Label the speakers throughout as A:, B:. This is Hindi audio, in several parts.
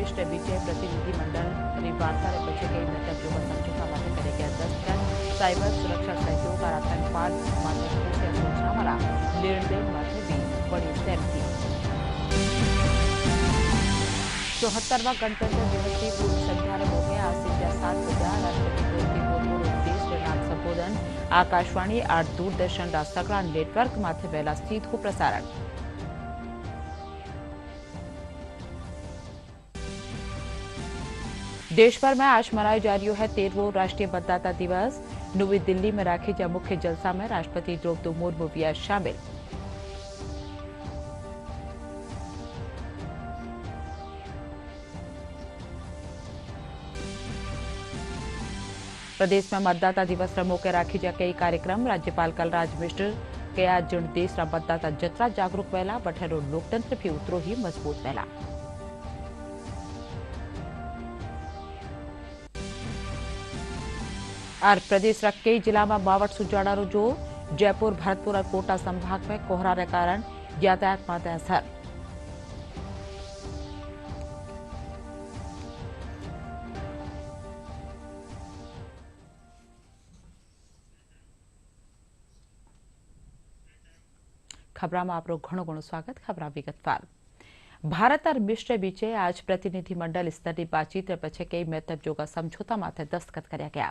A: મિસ્ટર વિજય પ્રતિનિધિમંડળ વાર્તા પછી કઈ મતલબ સમજૂતા માટે કરે ગયા દસ્તખત સાયબર સુરક્ષા સહયોગ और आतंकवाद माथे खुफिया सूचना वाला लेन देन माथे भी बड़ी सहमति। 74वां गणतंत्र दिवस की पूर्व संध्या में हो गया आज से 7 बजे राष्ट्रपति द्रौपदी मुर्मू देश के नाम संबोधन आकाशवाणी और दूरदर्शन सगळा नेटवर्क माथे वहेला स्थित हो प्रसारण। देश भर में आज मनाया जा रही है 13वां राष्ट्रीय मतदाता दिवस। नई दिल्ली में राखी जा मुख्य जलसा में राष्ट्रपति द्रौपदी मुर्मू भी शामिल। प्रदेश में मतदाता दिवस पर मौके राखी जा कई कार्यक्रम। राज्यपाल कलराज मिश्र के आज जण देश मतदाता जतरा जागरूक वहेला बठेरो लोकतंत्र भी उतरो ही मजबूत वहेला। और प्रदेश का कई जिला में बावट सुजाड़ा जो जयपुर भरतपुर और कोटा संभाग में कोहरा के कारण यातायात माते असर। खबरा में आपरो घणो घणो स्वागत। खबरा विगतवार। भारत और मिस्र बीचे आज प्रतिनिधिमंडल स्तर की बातचीत पछे कई महत्वजोगा समझौता माथे दस्तखत करया गया।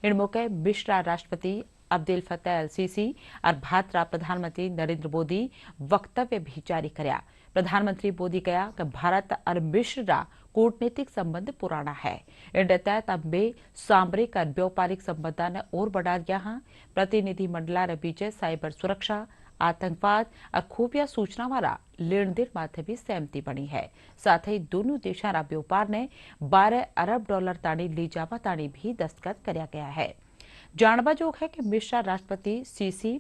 A: इन मौके मिस्र राष्ट्रपति अब्दुल फत्ताह अल सीसी और भारत प्रधानमंत्री नरेंद्र मोदी वक्तव्य भी जारी करया। प्रधानमंत्री मोदी कहा कि भारत और मिस्र रा कूटनीतिक संबंध पुराना है। इन तहत अब बे सामरिक और व्यापारिक संबंधा ने और बढ़ा दिया है। प्रतिनिधिमंडल बीचे साइबर सुरक्षा आतंकवाद और खुफिया सूचना वाला लेन देन माथे भी सहमति बनी है। साथ ही दोनों देशों रा व्यापार ने 12 अरब डॉलर ताणी ली जावा ताणी भी दस्तखत करया गया है। जानवा जोग है कि मिस्र राष्ट्रपति सीसी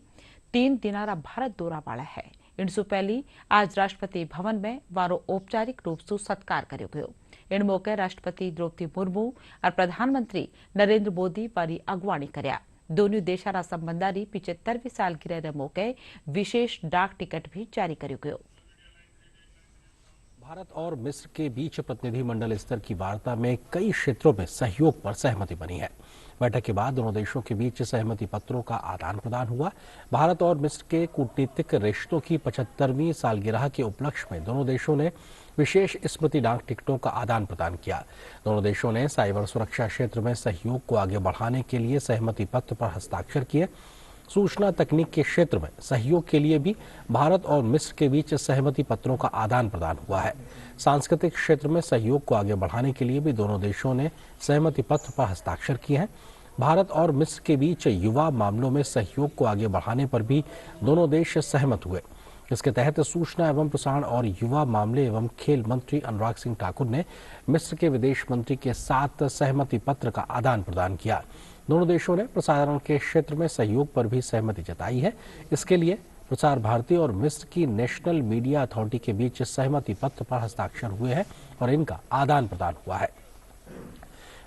A: 3 दिनारा भारत दौरा वाला है। इनसे पहले आज राष्ट्रपति भवन में वारो औपचारिक रूप से सत्कार कर्यो गयो। इन मौके राष्ट्रपति द्रौपदी मुर्मू और प्रधानमंत्री नरेंद्र मोदी वारी अगवाणी कर्या। दोनों देशा संबंधारी 75वीं सालगिरह के मौके विशेष डाक टिकट भी जारी कर्यो गयो।
B: भारत और मिस्र के बीच प्रतिनिधिमंडल स्तर की वार्ता में कई क्षेत्रों में सहयोग पर सहमति बनी है। बैठक के बाद दोनों देशों के बीच सहमति पत्रों का आदान प्रदान हुआ। भारत और मिस्र के कूटनीतिक रिश्तों की 75वीं सालगिरह के उपलक्ष्य में दोनों देशों ने विशेष स्मृति डाक टिकटों का आदान प्रदान किया। दोनों देशों ने साइबर सुरक्षा क्षेत्र में सहयोग को आगे बढ़ाने के लिए सहमति पत्र पर हस्ताक्षर किए। सूचना तकनीक के क्षेत्र में सहयोग के लिए भी भारत और मिस्र के बीच सहमति पत्रों का आदान प्रदान हुआ है। सांस्कृतिक क्षेत्र में सहयोग को आगे बढ़ाने के लिए भी दोनों देशों ने सहमति पत्र पर हस्ताक्षर किए हैं। भारत और मिस्र के बीच युवा मामलों में सहयोग को आगे बढ़ाने पर भी दोनों देश सहमत हुए। इसके तहत सूचना एवं प्रसारण और युवा मामले एवं खेल मंत्री अनुराग सिंह ठाकुर ने मिस्र के विदेश मंत्री के साथ सहमति पत्र का आदान प्रदान किया। दोनों देशों ने प्रसारण के क्षेत्र में सहयोग पर भी सहमति जताई है। इसके लिए प्रसार भारती और मिस्र की नेशनल मीडिया अथॉरिटी के बीच सहमति पत्र पर हस्ताक्षर हुए हैं और इनका आदान प्रदान हुआ है।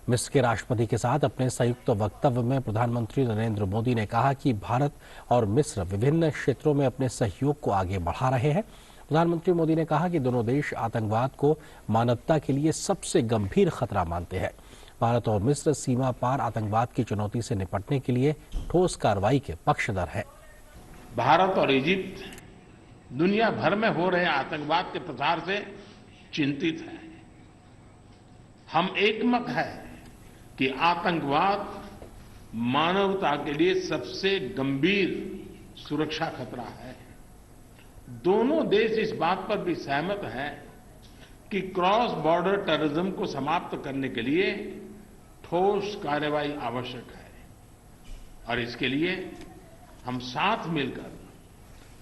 B: मिस्र के राष्ट्रपति के साथ अपने संयुक्त वक्तव्य में प्रधानमंत्री नरेंद्र मोदी ने कहा कि भारत और मिस्र विभिन्न क्षेत्रों में अपने सहयोग को आगे बढ़ा रहे हैं। प्रधानमंत्री मोदी ने कहा कि दोनों देश आतंकवाद को मानवता के लिए सबसे गंभीर खतरा मानते हैं। भारत और मिस्र सीमा पार आतंकवाद की चुनौती से निपटने के लिए ठोस कार्रवाई के पक्षधर हैं।
C: भारत और इजिप्ट दुनिया भर में हो रहे आतंकवाद के प्रसार से चिंतित हैं। हम एकमत हैं कि आतंकवाद मानवता के लिए सबसे गंभीर सुरक्षा खतरा है। दोनों देश इस बात पर भी सहमत हैं कि क्रॉस बॉर्डर टेररिज्म को समाप्त करने के लिए ठोस कार्रवाई आवश्यक है और इसके लिए हम साथ मिलकर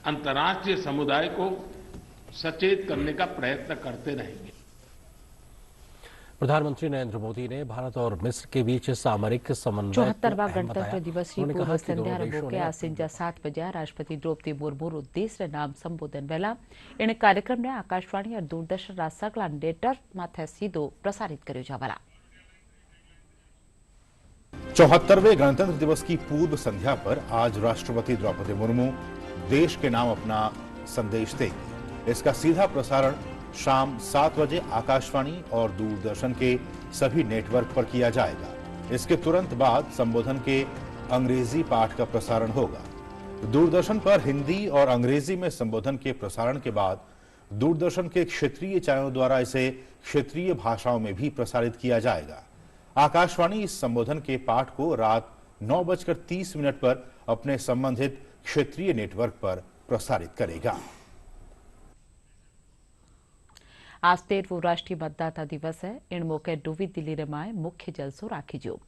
C: अंतर्राष्ट्रीय समुदाय को सचेत करने का प्रयत्न करते रहेंगे।
B: प्रधानमंत्री नरेंद्र मोदी ने भारत और मिस्र के बीच सामरिक समन्वय
A: 74वां गणतंत्र दिवस की पूर्व संध्या मौके आज संजा 7 बजे राष्ट्रपति द्रौपदी मुर्मू देश नाम संबोधन वेला इन कार्यक्रम ने आकाशवाणी और दूरदर्शन सगला नेटवर्क माथे सीधो प्रसारित कर्यो जावाला।
D: 74वें गणतंत्र दिवस की पूर्व संध्या पर आज राष्ट्रपति द्रौपदी मुर्मू देश के नाम अपना संदेश देंगे। इसका सीधा प्रसारण शाम 7 बजे आकाशवाणी और दूरदर्शन के सभी नेटवर्क पर किया जाएगा। इसके तुरंत बाद संबोधन के अंग्रेजी पाठ का प्रसारण होगा। दूरदर्शन पर हिंदी और अंग्रेजी में संबोधन के प्रसारण के बाद दूरदर्शन के क्षेत्रीय चैनलों द्वारा इसे क्षेत्रीय भाषाओं में भी प्रसारित किया जाएगा। आकाशवाणी इस संबोधन के पाठ को रात 9:30 पर अपने संबंधित क्षेत्रीय नेटवर्क पर प्रसारित करेगा।
A: आज 13 राष्ट्रीय मतदाता दिवस है। इन मौके नवी दिल्ली रमाए मुख्य जलसो राखी जो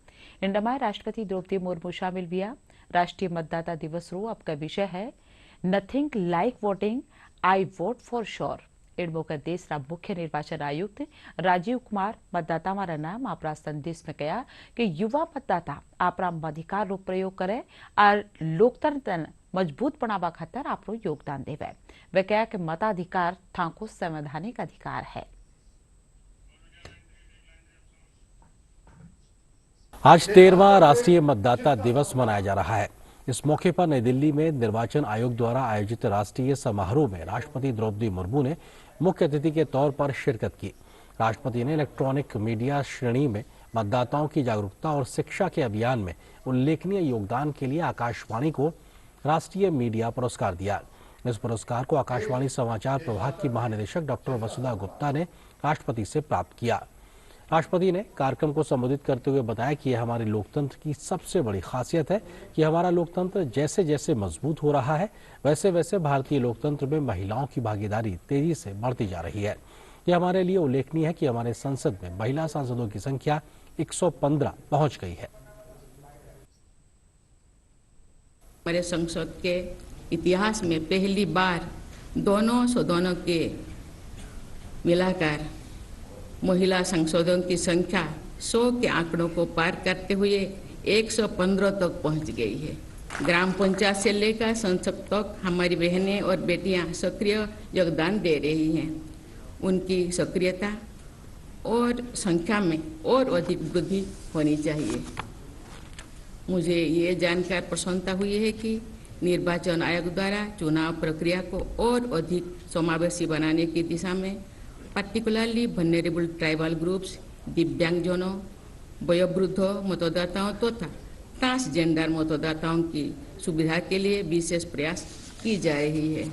A: इन रमाए राष्ट्रपति द्रौपदी मुर्मू शामिल हुआ। राष्ट्रीय मतदाता दिवस रो अब का विषय है nothing like voting, I vote for sure. इन मौके देश रा मुख्य निर्वाचन आयुक्त राजीव कुमार मतदाता मारा नाम आपरा संदेश में कहा कि युवा मतदाता आपरा मताधिकार रो प्रयोग करे और लोकतंत्र मजबूत बनावा खातर आपरो योगदान देवे। वे कहा कि मताधिकार थाको संवैधानिक अधिकार है।
B: आज 13वां राष्ट्रीय मतदाता दिवस मनाया जा रहा है। इस मौके पर नई दिल्ली में निर्वाचन आयोग द्वारा आयोजित राष्ट्रीय समारोह में राष्ट्रपति द्रौपदी मुर्मू ने मुख्य अतिथि के तौर पर शिरकत की। राष्ट्रपति ने इलेक्ट्रॉनिक मीडिया श्रेणी में मतदाताओं की जागरूकता और शिक्षा के अभियान में उल्लेखनीय योगदान के लिए आकाशवाणी को राष्ट्रीय मीडिया पुरस्कार दिया। इस पुरस्कार को आकाशवाणी समाचार प्रभाग की महानिदेशक डॉक्टर वसुधा गुप्ता ने राष्ट्रपति से प्राप्त किया। राष्ट्रपति ने कार्यक्रम को संबोधित करते हुए बताया कि यह हमारे लोकतंत्र की सबसे बड़ी खासियत है कि हमारा लोकतंत्र जैसे जैसे मजबूत हो रहा है वैसे वैसे भारतीय लोकतंत्र में महिलाओं की भागीदारी तेजी से बढ़ती जा रही है। यह हमारे लिए उल्लेखनीय है कि हमारे संसद में महिला सांसदों की संख्या 115 पहुंच गई है।
E: हमारे संसद के इतिहास में पहली बार दोनों सदनों के मिलाकर महिला सांसदों की संख्या 100 के आंकड़ों को पार करते हुए 115 तक पहुंच गई है। ग्राम पंचायत से लेकर संसद तक हमारी बहनें और बेटियां सक्रिय योगदान दे रही हैं। उनकी सक्रियता और संख्या में और अधिक वृद्धि होनी चाहिए। मुझे ये जानकर प्रसन्नता हुई है कि निर्वाचन आयोग द्वारा चुनाव प्रक्रिया को और अधिक समावेशी बनाने की दिशा में पार्टिकुलरली वल्नरेबल ट्राइबल ग्रुप्स, दिव्यांगजनों, वयोवृद्ध मतदाताओं तथा ट्रांसजेंडर मतदाताओं की सुविधा के लिए विशेष प्रयास की जा रही है।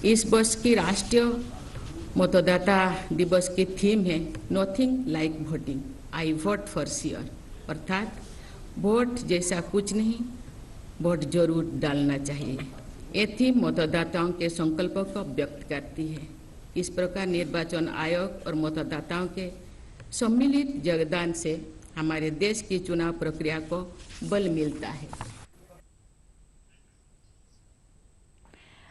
E: इस वर्ष की राष्ट्रीय मतदाता दिवस की थीम है nothing like voting, I vote for sure, अर्थात वोट जैसा कुछ नहीं, वोट जरूर डालना चाहिए। ये थीम मतदाताओं के संकल्प को व्यक्त करती है। इस प्रकार निर्वाचन आयोग और मतदाताओं के सम्मिलित योगदान से हमारे देश की चुनाव प्रक्रिया को बल मिलता है।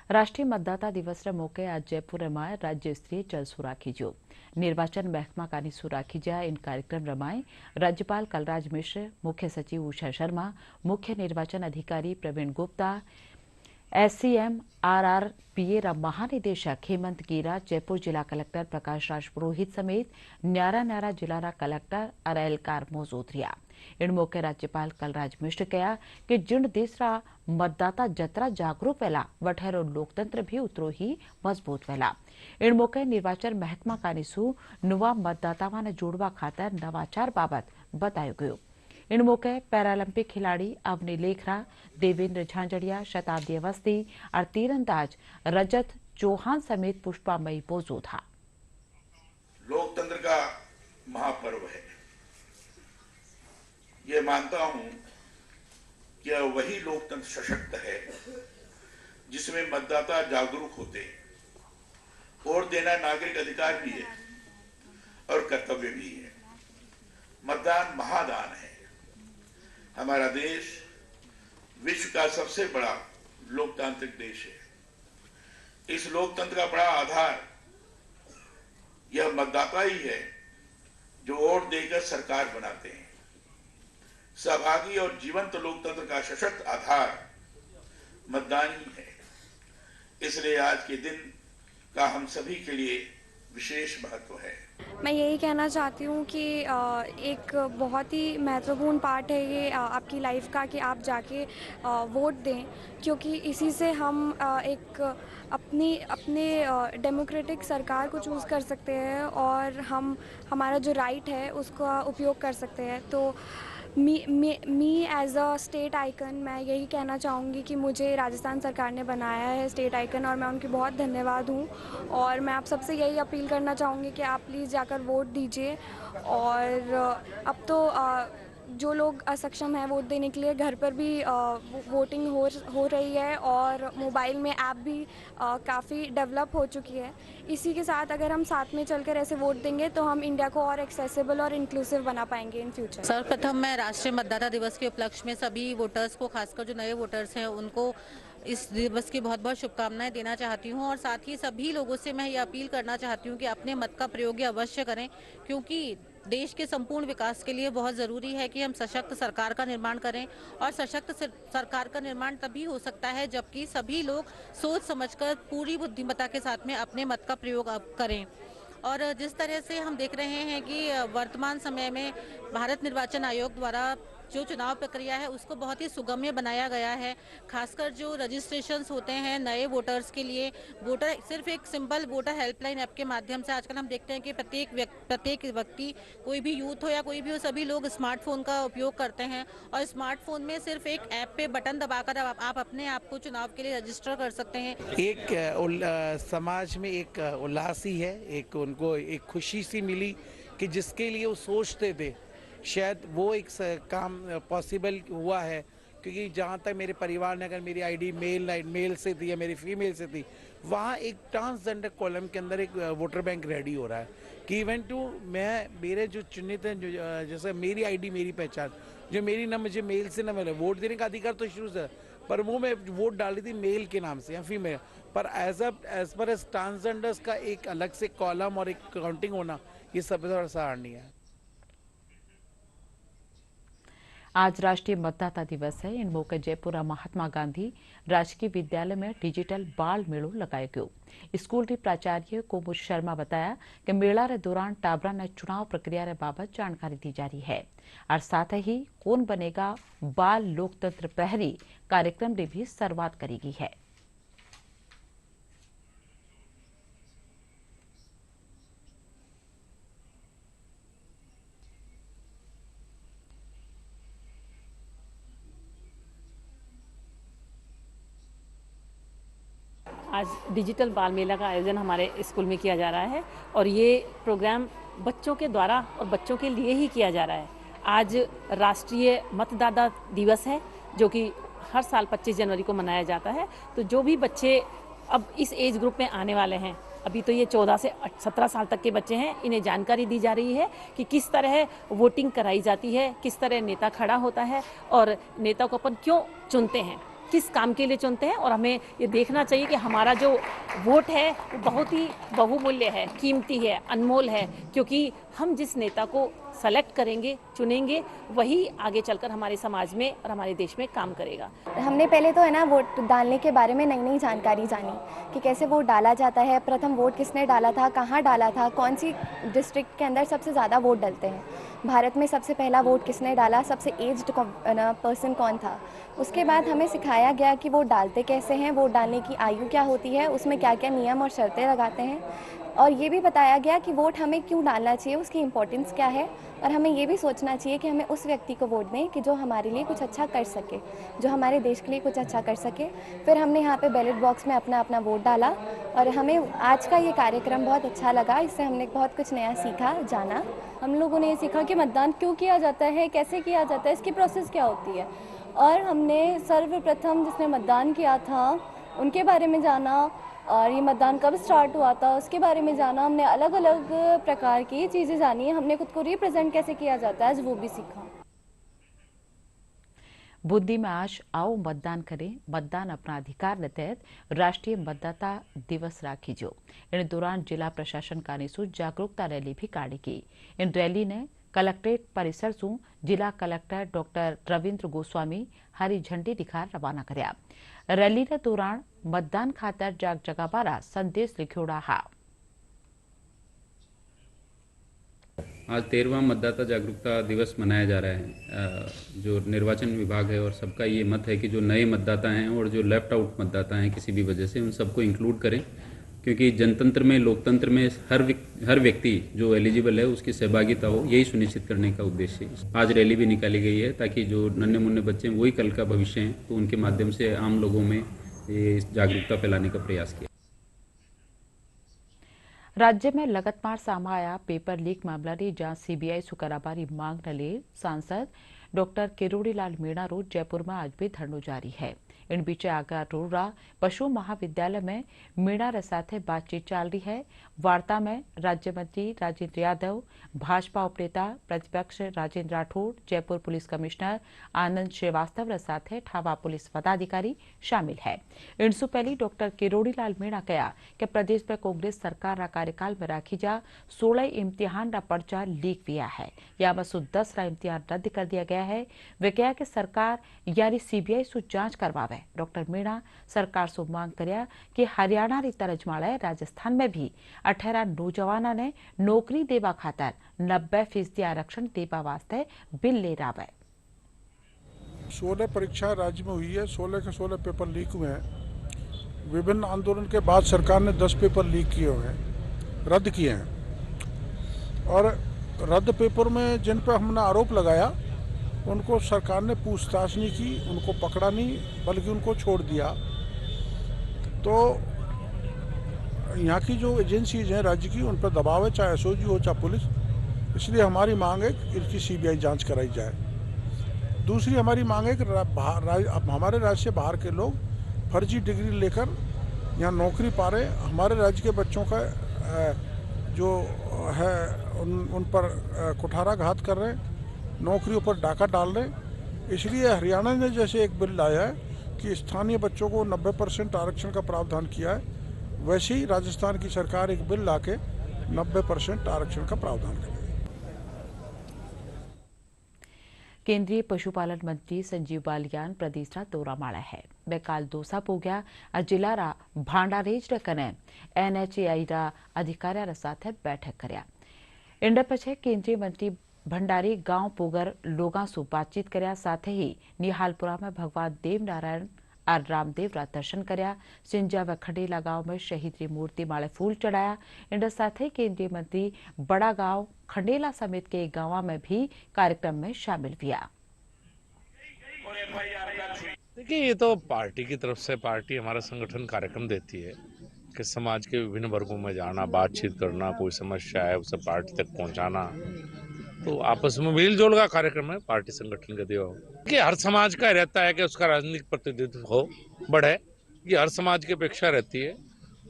A: राष्ट्रीय मतदाता दिवस मौके आज जयपुर रमाए राज्य स्तरीय जलसो राखी जो निर्वाचन महकमा का निसु राखी जाए। इन कार्यक्रम रमाए राज्यपाल कलराज मिश्र, मुख्य सचिव उषा शर्मा, मुख्य निर्वाचन अधिकारी प्रवीण गुप्ता, SCM RRPA रा महानिदेशक हेमंत गिरा, जयपुर जिला कलेक्टर प्रकाश राज पुरोहित समेत न्यारा जिला रा कलेक्टर और एहलकार मौजूद रहा। इन मौके राज्यपाल कलराज मिश्र कहा कि जिन देश रा मतदाता जतरा जागरूक वेला वठेरो लोकतंत्र भी उतरो ही मजबूत वेला। इन मौके निर्वाचन महकमा का निसु नवा मतदाताओं ने जोड़वा खातर नवाचार बाबत बतायो गयो। इन मौके पैरालंपिक खिलाड़ी अवनी लेखरा, देवेंद्र झांझड़िया, शताब्दी अवस्थी और तीरंदाज रजत चौहान समेत पुष्पामयी मौजूद था।
F: लोकतंत्र का महापर्व है। ये मानता हूं कि वही लोकतंत्र सशक्त है जिसमें मतदाता जागरूक होते हैं। वोट देना नागरिक अधिकार भी है और कर्तव्य भी है। मतदान महादान है। हमारा देश विश्व का सबसे बड़ा लोकतांत्रिक देश है। इस लोकतंत्र का बड़ा आधार यह मतदाता ही है जो वोट देकर सरकार बनाते हैं। सहभागी और जीवंत लोकतंत्र का सशक्त आधार मतदान ही है। इसलिए आज के दिन का हम सभी के लिए विशेष महत्व है।
G: मैं यही कहना चाहती हूँ कि एक बहुत ही महत्वपूर्ण पार्ट है ये आपकी लाइफ का कि आप जाके वोट दें, क्योंकि इसी से हम एक अपने डेमोक्रेटिक सरकार को चूज़ कर सकते हैं और हम हमारा जो राइट है उसका उपयोग कर सकते हैं। तो me as a state icon मैं यही कहना चाहूँगी कि मुझे राजस्थान सरकार ने बनाया है स्टेट आइकन, और मैं उनकी बहुत धन्यवाद हूँ। और मैं आप सबसे यही अपील करना चाहूँगी कि आप प्लीज़ जाकर वोट दीजिए। और अब तो जो लोग असक्षम हैं वोट देने के लिए, घर पर भी वोटिंग हो रही है और मोबाइल में ऐप भी काफ़ी डेवलप हो चुकी है। इसी के साथ अगर हम साथ में चलकर ऐसे वोट देंगे तो हम इंडिया को और एक्सेसिबल और इंक्लूसिव बना पाएंगे इन फ्यूचर।
H: सर्वप्रथम मैं राष्ट्रीय मतदाता दिवस के उपलक्ष्य में सभी वोटर्स को, खासकर जो नए वोटर्स हैं उनको इस दिवस की बहुत बहुत शुभकामनाएं देना चाहती हूं। और साथ ही सभी लोगों से मैं ये अपील करना चाहती हूं कि अपने मत का प्रयोग अवश्य करें, क्योंकि देश के संपूर्ण विकास के लिए बहुत ज़रूरी है कि हम सशक्त सरकार का निर्माण करें। और सशक्त सरकार का निर्माण तभी हो सकता है जबकि सभी लोग सोच समझकर पूरी बुद्धिमत्ता के साथ में अपने मत का प्रयोग करें। और जिस तरह से हम देख रहे हैं कि वर्तमान समय में भारत निर्वाचन आयोग द्वारा जो चुनाव प्रक्रिया है उसको बहुत ही सुगम्य बनाया गया है। खासकर जो रजिस्ट्रेशंस होते हैं नए वोटर्स के लिए, वोटर सिर्फ एक सिंपल वोटर हेल्पलाइन ऐप के माध्यम से आजकल हम देखते हैं कि प्रत्येक व्यक्ति, कोई भी यूथ हो या कोई भी हो, सभी लोग स्मार्टफोन का उपयोग करते हैं। और स्मार्टफोन में सिर्फ एक ऐप पे बटन दबाकर आप अपने आप को चुनाव के लिए रजिस्टर कर सकते हैं।
I: एक समाज में एक उल्लास ही है, एक उनको एक खुशी सी मिली कि जिसके लिए वो सोचते थे शायद वो एक काम पॉसिबल हुआ है। क्योंकि जहाँ तक मेरे परिवार ने, अगर मेरी आईडी मेल से थी या मेरी फीमेल से थी, वहाँ एक ट्रांसजेंडर कॉलम के अंदर एक वोटर बैंक रेडी हो रहा है कि इवन टू मेरे जो चुनित हैं, जैसे मेरी आईडी मेरी पहचान, जो मेरी ना मुझे मेल से ना मिले, वोट देने का अधिकार तो शुरू से, पर वो मैं वोट डाली थी मेल के नाम से या फीमेल, पर एज पर एज ट्रांसजेंडर्स का एक अलग से कॉलम और एक काउंटिंग होना, ये सबसे सराहनीय है।
A: आज राष्ट्रीय मतदाता दिवस है। इन मौके जयपुर महात्मा गांधी राजकीय विद्यालय में डिजिटल बाल मेलो लगाया गयो। स्कूल की प्राचार्य कोमल शर्मा बताया कि मेला रे दौरान टाबरा ने चुनाव प्रक्रिया रे बाबत जानकारी दी जा रही है और साथ ही कौन बनेगा बाल लोकतंत्र प्रहरी कार्यक्रम री भी शुरुआत करी गई है।
J: आज डिजिटल बाल मेला का आयोजन हमारे स्कूल में किया जा रहा है और ये प्रोग्राम बच्चों के द्वारा और बच्चों के लिए ही किया जा रहा है। आज राष्ट्रीय मतदाता दिवस है जो कि हर साल 25 जनवरी को मनाया जाता है। तो जो भी बच्चे अब इस एज ग्रुप में आने वाले हैं, अभी तो ये 14 से 17 साल तक के बच्चे हैं, इन्हें जानकारी दी जा रही है कि किस तरह वोटिंग कराई जाती है, किस तरह नेता खड़ा होता है और नेता को अपन क्यों चुनते हैं, किस काम के लिए चुनते हैं। और हमें ये देखना चाहिए कि हमारा जो वोट है वो बहुत ही बहुमूल्य है, कीमती है, अनमोल है, क्योंकि हम जिस नेता को सेलेक्ट करेंगे, चुनेंगे, वही आगे चलकर हमारे समाज में और हमारे देश में काम करेगा।
K: हमने पहले तो है ना वोट डालने के बारे में नई नई जानकारी जानी कि कैसे वोट डाला जाता है, प्रथम वोट किसने डाला था, कहाँ डाला था, कौन सी डिस्ट्रिक्ट के अंदर सबसे ज़्यादा वोट डलते हैं, भारत में सबसे पहला वोट किसने डाला, सबसे एज्ड पर्सन कौन था। उसके बाद हमें सिखाया गया कि वोट डालते कैसे हैं, वोट डालने की आयु क्या होती है, उसमें क्या क्या नियम और शर्तें लगाते हैं, और ये भी बताया गया कि वोट हमें क्यों डालना चाहिए, उसकी इम्पोर्टेंस क्या है, और हमें ये भी सोचना चाहिए कि हमें उस व्यक्ति को वोट दें कि जो हमारे लिए कुछ अच्छा कर सके, जो हमारे देश के लिए कुछ अच्छा कर सके। फिर हमने यहाँ पे बैलेट बॉक्स में अपना अपना वोट डाला और हमें आज का ये कार्यक्रम बहुत अच्छा लगा। इससे हमने बहुत कुछ नया सीखा, जाना।
L: हम लोगों ने ये सीखा कि मतदान क्यों किया जाता है, कैसे किया जाता है, इसकी प्रोसेस क्या होती है, और हमने सर्वप्रथम जिसने मतदान किया था उनके बारे में जाना, और ये मतदान कब स्टार्ट हुआ था उसके बारे में जाना। हमने अलग अलग प्रकार की चीज़ें जानी, हमने खुद को रिप्रेजेंट कैसे किया जाता है आज वो भी सीखा।
A: बूंदी में आज आओ मतदान करें, मतदान अपना अधिकार के तहत राष्ट्रीय मतदाता दिवस राखी जो। इन दौरान जिला प्रशासन कानीसू जागरूकता रैली भी काढ़ी गई। इन रैली ने कलेक्ट्रेट परिसर से जिला कलेक्टर डॉक्टर रविंद्र गोस्वामी हरी झंडी दिखा रवाना कर्या। रैली के दौरान मतदान खातर जाग जगह बारा संदेश लिखोड़ा हा।
M: आज 13वां मतदाता जागरूकता दिवस मनाया जा रहा है। जो निर्वाचन विभाग है और सबका ये मत है कि जो नए मतदाता हैं और जो लेफ्ट आउट मतदाता हैं किसी भी वजह से, उन सबको इंक्लूड करें, क्योंकि जनतंत्र में, लोकतंत्र में हर व्यक्ति जो एलिजिबल है उसकी सहभागिता हो, यही सुनिश्चित करने का उद्देश्य है। आज रैली भी निकाली गई है ताकि जो नन्हे मुन्ने बच्चे हैं वही कल का भविष्य हैं, तो उनके माध्यम से आम लोगों में ये जागरूकता फैलाने का प्रयास किया।
A: राज्य में लगातार सामे आया पेपर लीक मामलानी जांच सीबीआई सु करावવાની માંગને લઈ सांसद डॉक्टर किरोड़ीलाल मीणा रोज जयपुर में आज भी धरनो जारी है। इन बीच आगारोरा पशु महाविद्यालय में मीणा रे साथे बातचीत चल रही है। वार्ता में राज्य मंत्री राजेंद्र यादव, भाजपा उपनेता प्रतिपक्ष राजेंद्र राठौड़, जयपुर पुलिस कमिश्नर आनंद श्रीवास्तव रे साथे ठावा पुलिस पदाधिकारी शामिल है। इनसु पहली डॉक्टर किरोड़ीलाल मीणा कहा कि प्रदेश में कांग्रेस सरकार रा कार्यकाल में राखी जा 16 इम्तिहान रा पर्चा लीक हुआ है, या में 10 रा इम्तिहान रद्द कर दिया गया है। वे कहा कि सरकार यानी सीबीआई सु जांच करवावे। डॉक्टर मीणा सरकार सु मांग कर्या कि हरियाणा री तरजमाळे राजस्थान में भी 18 नौजवानों ने नौकरी देवा खातर 90% आरक्षण देवा वास्ते बिल ले रावे।
N: 16 परीक्षा राज्य में हुई है, 16 के 16 पेपर लीक हुए हैं। विभिन्न आंदोलन के बाद सरकार ने 10 पेपर लीक किए हुए हैं, रद्द किए हैं, और रद्द पेपर में जिन पर हमने आरोप लगाया उनको सरकार ने पूछताछ नहीं की, उनको पकड़ा नहीं, बल्कि उनको छोड़ दिया। तो यहाँ की जो एजेंसीज हैं राज्य की, उन पर दबाव है, चाहे एसओजी हो चाहे पुलिस। इसलिए हमारी मांग है कि इनकी सीबीआई जांच कराई जाए। दूसरी हमारी मांग है कि हमारे राज्य से बाहर के लोग फर्जी डिग्री लेकर यहाँ नौकरी पा रहे, हमारे राज्य के बच्चों का जो है उन पर कुठाराघात कर रहे हैं, नौकरियों पर डाका डाल रहे। इसलिए हरियाणा ने जैसे एक बिल लाया है कि स्थानीय बच्चों को 90% आरक्षण का प्रावधान किया है, वैसे ही राजस्थान की सरकार एक बिल लाके 90% आरक्षण का प्रावधान करेगी।
A: केंद्रीय पशुपालन मंत्री संजीव बालियान प्रदेशरा दौरा माड़ा है। वे काल दोसा पोग्या आ जिलारा भांडारेज रे कने एनएचएआई रा अधिकारिया रे साथे बैठक कर्या। इंडे पछे केंद्रीय मंत्री भंडारी गांव पोगर लोगां सु बातचीत कर्या, साथ ही निहालपुरा में भगवान देव नारायण और रामदेव रा दर्शन कर्या। सिंजा व खंडेला गांव में शहीद री मूर्ति माळे फूल चढ़ाया। इंडे साथ ही केंद्रीय मंत्री बड़ा गांव खंडेला समेत के गांव में भी कार्यक्रम में शामिल हुआ।
O: देखिए, ये तो पार्टी की तरफ से, पार्टी हमारा संगठन कार्यक्रम देती है कि समाज के विभिन्न वर्गों में जाना, बातचीत करना, कोई समस्या है उसे पार्टी तक पहुंचाना, तो आपस में मेल जोल का कार्यक्रम है, पार्टी संगठन का दिया हो कि हर समाज का रहता है कि उसका राजनीतिक प्रतिनिधित्व हो, बढ़े, ये हर समाज की अपेक्षा रहती है।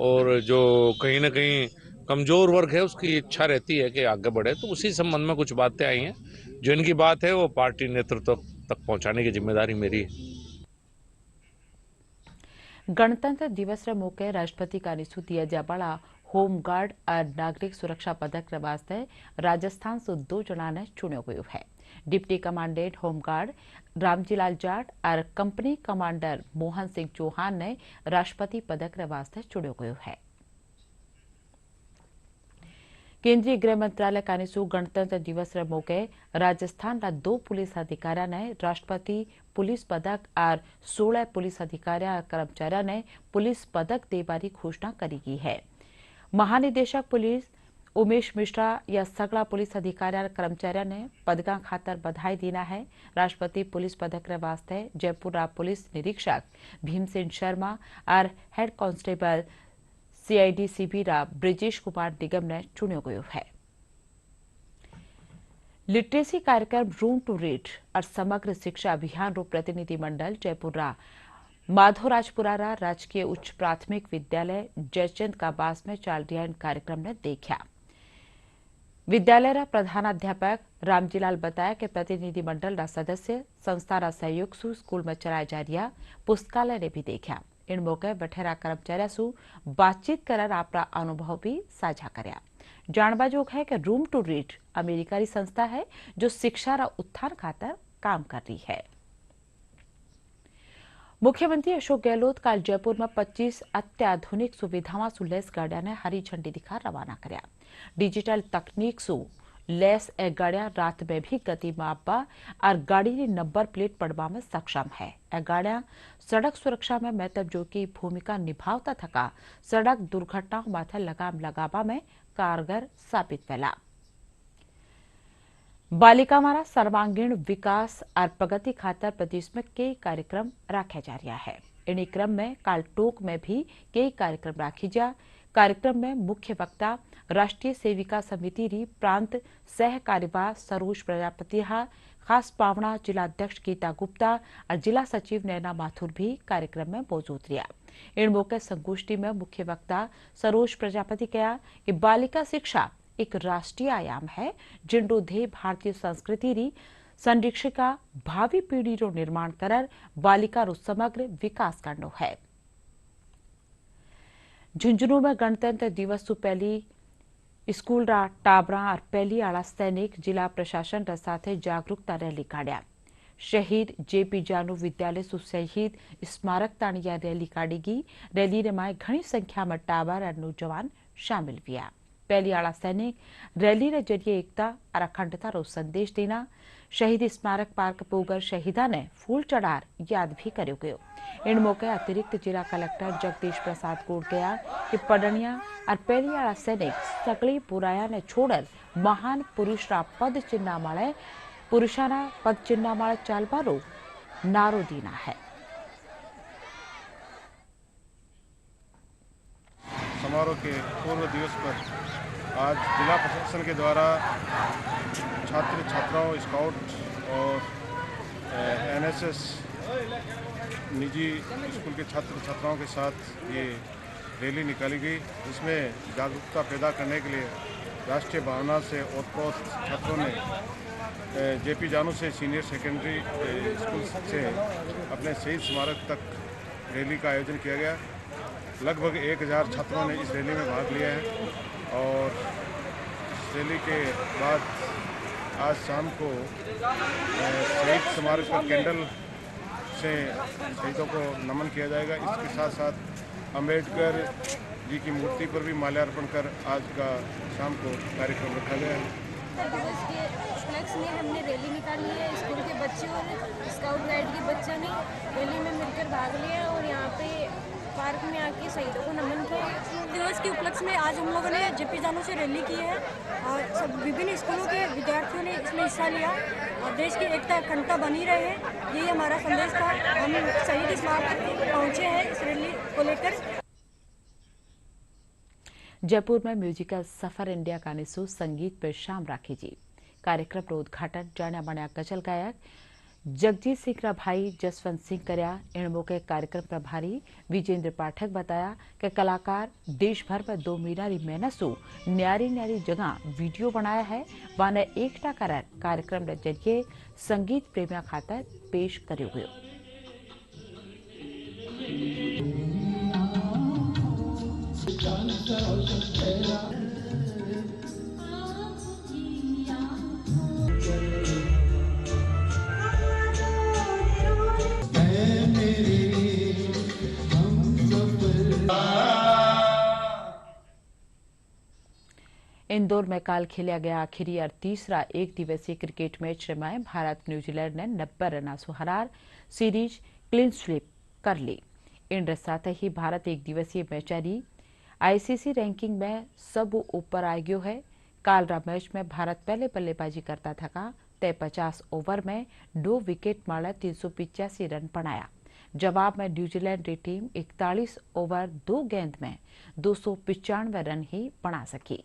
O: और जो कहीं ना कहीं कमजोर वर्ग है उसकी इच्छा रहती है कि आगे बढ़े, तो उसी संबंध में कुछ बातें आई हैं। जो इनकी बात है वो पार्टी नेतृत्व तक पहुंचाने की जिम्मेदारी मेरी है।
A: गणतंत्र दिवस रे मौके राष्ट्रपति का निशु दिया जाबाड़ा होमगार्ड और नागरिक सुरक्षा पदक वास्ते राजस्थान से 2 जना ने चुन्यो गयो है। Deputy commandant home guard Ramjilal Jat और कंपनी कमांडर मोहन सिंह चौहान ने राष्ट्रपति पदक वास्ते चुन्यो गयो है। केंद्रीय गृह मंत्रालय का निशु गणतंत्र दिवस रे मौके राजस्थान रा 2 पुलिस अधिकारियों ने राष्ट्रपति पुलिस पदक और 16 पुलिस अधिकारियों और कर्मचारियों ने पुलिस पदक देवारी घोषणा करी गई है। महानिदेशक पुलिस उमेश मिश्रा या सगला पुलिस अधिकारी और कर्मचारियों ने पदका खातर बधाई देना है। राष्ट्रपति पुलिस पदक रे वास्ते जयपुर पुलिस निरीक्षक भीमसेन शर्मा और head constable CID CB Brijesh Kumar Nigam ने चुन्यो गयो है। लिटरेसी कार्यक्रम रूम टू रीड और समग्र शिक्षा अभियान रो प्रतिनिधिमंडल जयपुर माधोराजपुरा राजकीय उच्च प्राथमिक विद्यालय जयचंद का बास में चल रहा कार्यक्रम ने देखा। विद्यालय प्रधानाध्यापक रामजीलाल बताया कि प्रतिनिधिमंडल रा सदस्य संस्था रा सहयोग सु स्कूल में चलाया जा रहा पुस्तकालय ने भी देखा। इन मौके बठेरा कर्मचारी सु बातचीत कर अपना अनुभव भी साझा कर्या। जानवाजोग है कि रूम टू रीड अमेरिकारी संस्था है जो शिक्षा रा उत्थान खातर काम कर रही है। मुख्यमंत्री अशोक गहलोत कल जयपुर में 25 अत्याधुनिक सुविधाओं सु लैस गाड़ियां ने हरी झंडी दिखा रवाना कर्या। डिजिटल तकनीक सु लेस ए गाड़ियां रात में भी गति मापवा और गाड़ी की नंबर प्लेट पड़वा में सक्षम है। ए गाड़ियां सड़क सुरक्षा में महत्व की भूमिका निभावता थका सड़क दुर्घटनाओं माथे लगाम लगावा में कारगर साबित वेला। बालिका मारा सर्वांगीण विकास और प्रगति खातर प्रदेश में कई कार्यक्रम रखा जा रहा है। इन्हीं क्रम में कालटोक में भी कई कार्यक्रम राखी जा। कार्यक्रम में मुख्य वक्ता राष्ट्रीय सेविका समिति री प्रांत सह कार्यवाह सरोज प्रजापति खास पावना जिला अध्यक्ष गीता गुप्ता और जिला सचिव नैना माथुर भी कार्यक्रम में मौजूद रहा। इन मौके संगोष्ठी में मुख्य वक्ता सरोज प्रजापति कहा कि बालिका शिक्षा एक राष्ट्रीय आयाम है जिनरो ध्येय भारतीय संस्कृति री संरक्षिका भावी पीढ़ी रो निर्माण कर बालिका रो समग्र विकास करनो है। झुंझुनू में गणतंत्र दिवस तो पहली स्कूल रा टाबरा और पहली आला सैनिक जिला प्रशासन रा साथे जागरूकता रैली काढ़ा। शहीद जेपी जानू विद्यालय सु शहीद स्मारक ताणिया रैली काढ़ी। रैली रे में घनी संख्या में टाबर और नौजवान शामिल हुआ। पहली आला सैनिक रैली रे जरिए एकता और अखंडता रो संदेश देना। शहीद स्मारक पार्क पोगर शहीदा ने फूल चढ़ार याद भी करो गयो। इन मौके अतिरिक्त जिला कलेक्टर जगदीश प्रसाद कोट गया कि पडनिया और पहली आला सैनिक सकली बुराया ने छोड़र महान पुरुष रा पद चिन्ह माळे पुरुषाना पद चिन्ह माळे चालबारो नारो दीना है।
P: समारोह के पूर्व दिवस पर आज जिला प्रशासन के द्वारा छात्र छात्राओं स्काउट और एनएसएस निजी स्कूल के छात्र छात्राओं के साथ ये रैली निकाली गई। इसमें जागरूकता पैदा करने के लिए राष्ट्रीय भावना से ओतप्रोत छात्रों ने जेपी जानू से सीनियर सेकेंडरी स्कूल से अपने शहीद स्मारक तक रैली का आयोजन किया गया। लगभग 1000 छात्रों ने इस रैली में भाग लिया है और रैली के बाद आज शाम को शहीद स्मारक पर कैंडल से शहीदों को नमन किया जाएगा। इसके साथ साथ अंबेडकर जी की मूर्ति पर भी माल्यार्पण कर आज का शाम को कार्यक्रम रखा गया है।
Q: दिवस के उपलक्ष्य में हमने रैली निकाली है। स्कूल के बच्चे और स्काउट गाइड के बच्चों ने रैली में मिलकर भाग लिया और यहाँ पे पार्क में आके शहीदों को नमन किया।
R: दिवस के उपलक्ष्य में आज हम लोगों ने जेपी जानू से रैली की है और सब विभिन्न स्कूलों के विद्यार्थियों ने इसमें हिस्सा लिया और देश की एकता अखंडता बनी रहे है, यही हमारा संदेश था। हम शहीद स्मारक तक पहुँचे हैं इस रैली को लेकर।
A: जयपुर में म्यूजिकल सफर इंडिया का निशु संगीत पर शाम राखी जी। कार्यक्रम का उद्घाटन जाना माना गजल गायक जगजीत सिंह रा भाई जसवंत सिंह करया। इन मौके कार्यक्रम प्रभारी विजेंद्र पाठक बताया कि कलाकार देश भर में 2 महीना री मेहनत से न्यारी न्यारी जगह वीडियो बनाया है वाने एकटा कर कार्यक्रम के जरिए संगीत प्रेमिया खातर पेश करो गयो। इंदौर में काल खेला गया आखिरी और तीसरा एक दिवसीय क्रिकेट मैच में भारत न्यूजीलैंड ने 90 रन से हरार सीरीज क्लीन स्वीप कर ली। इन साथ ही भारत एक दिवसीय मैचारी आईसीसी रैंकिंग में सब ऊपर आ गयो है। काल रा मैच में भारत पहले बल्लेबाजी करता थका तय 50 ओवर में 2 विकेट मारे 385 रन बनाया। जवाब में न्यूजीलैंड की टीम 41 ओवर 2 गेंद में 295 रन ही बना सकी।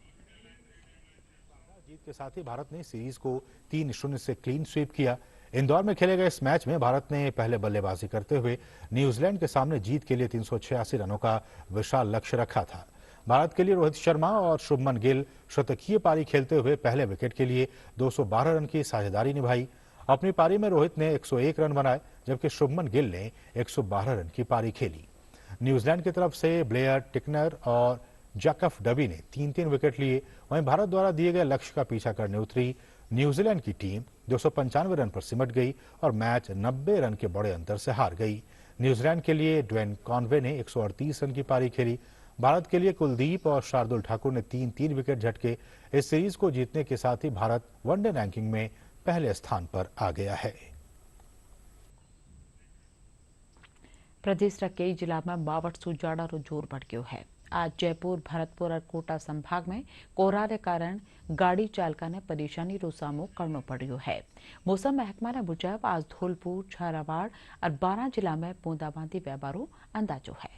D: जीत के साथ ही भारत ने सीरीज को 3-0 से क्लीन स्वीप किया। इंदौर में खेले गए इस मैच में भारत ने पहले बल्लेबाजी करते हुए न्यूजीलैंड के सामने जीत के लिए 386 रनों का विशाल लक्ष्य रखा था। भारत के लिए रोहित शर्मा और शुभमन गिल शतकीय पारी खेलते हुए पहले विकेट के लिए 212 रन की साझेदारी निभाई। अपनी पारी में रोहित ने 101 रन बनाए जबकि शुभमन गिल ने 112 रन की पारी खेली। न्यूजीलैंड की तरफ से ब्लेयर टिकनर और जैकब डबी ने 3-3 विकेट लिए। वहीं भारत द्वारा दिए गए लक्ष्य का पीछा करने उतरी न्यूजीलैंड की टीम 295 रन पर सिमट गई और मैच 90 रन के बड़े अंतर से हार गई। न्यूजीलैंड के लिए ड्वेन कॉनवे ने 138 रन की पारी खेली। भारत के लिए कुलदीप और शार्दुल ठाकुर ने 3-3 विकेट झटके इस सीरीज को जीतने के साथ ही भारत वनडे रैंकिंग में पहले स्थान पर आ गया है।
A: प्रदेश कई जिला में मावठ सुजाड़ारो जोर बढ़ गयो है। आज जयपुर, भरतपुर और कोटा संभाग में कोहरा के कारण गाड़ी चालका ने परेशानी रो सामनो करनो पड़ियो है। मौसम महकमा ने मुजब आज धौलपुर, झालावाड़ और बारा जिला में बूंदाबांदी व्यापारो अंदाजो है।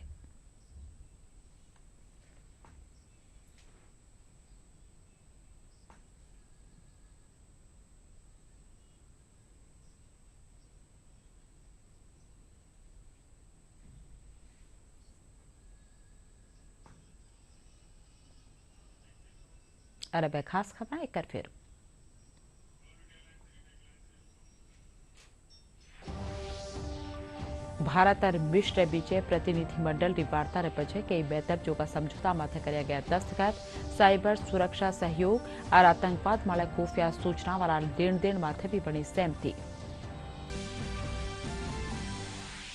A: और अब खास खबर एक फिर भारत और मिस्र बीचे प्रतिनिधिमंडल की वार्ता पछे कई बेहतर जोगा समझौता माथे कर्या गया दस्तखत। साइबर सुरक्षा सहयोग और आतंकवाद माले खुफिया सूचना वाला लेन देन माथे भी बनी सहमति।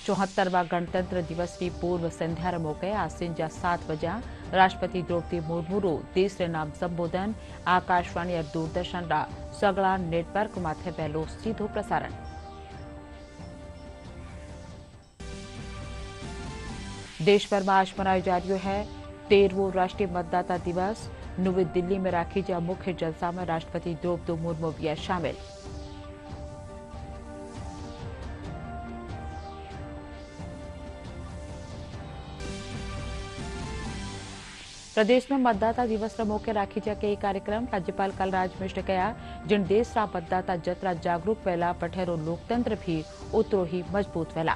A: 74वां गणतंत्र दिवस की पूर्व संध्या मौके आज संजा 7 बजे राष्ट्रपति द्रौपदी मुर्मू देश के नाम संबोधन। आकाशवाणी और दूरदर्शन रा सगला नेटवर्क माथे पहलो सीधो प्रसारण। देश भर में आज मनायो जा रही है 13वां राष्ट्रीय मतदाता दिवस। नवी दिल्ली में राखी जा मुख्य जलसा में राष्ट्रपति द्रौपदी मुर्मू भी शामिल। प्रदेश में मतदाता दिवस मौके राखी जा कई कार्यक्रम। राज्यपाल कलराज मिश्र कया जिन देश रा मतदाता जतरा जागरूक वेला पठेरो लोकतंत्र भी उतरो ही मजबूत वेला।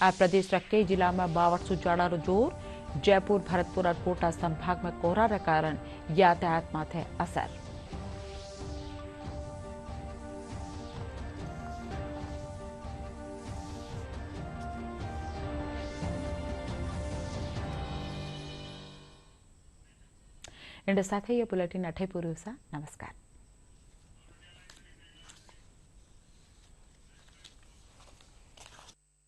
A: आ प्रदेश रा कई जिला में मावठ सुजाड़ारो जोर। जयपुर, भरतपुर और कोटा संभाग में कोहरा रे कारण यातायात माथे असर। इंड साथे ये बुलेटिन अठे पूर्व सा। नमस्कार।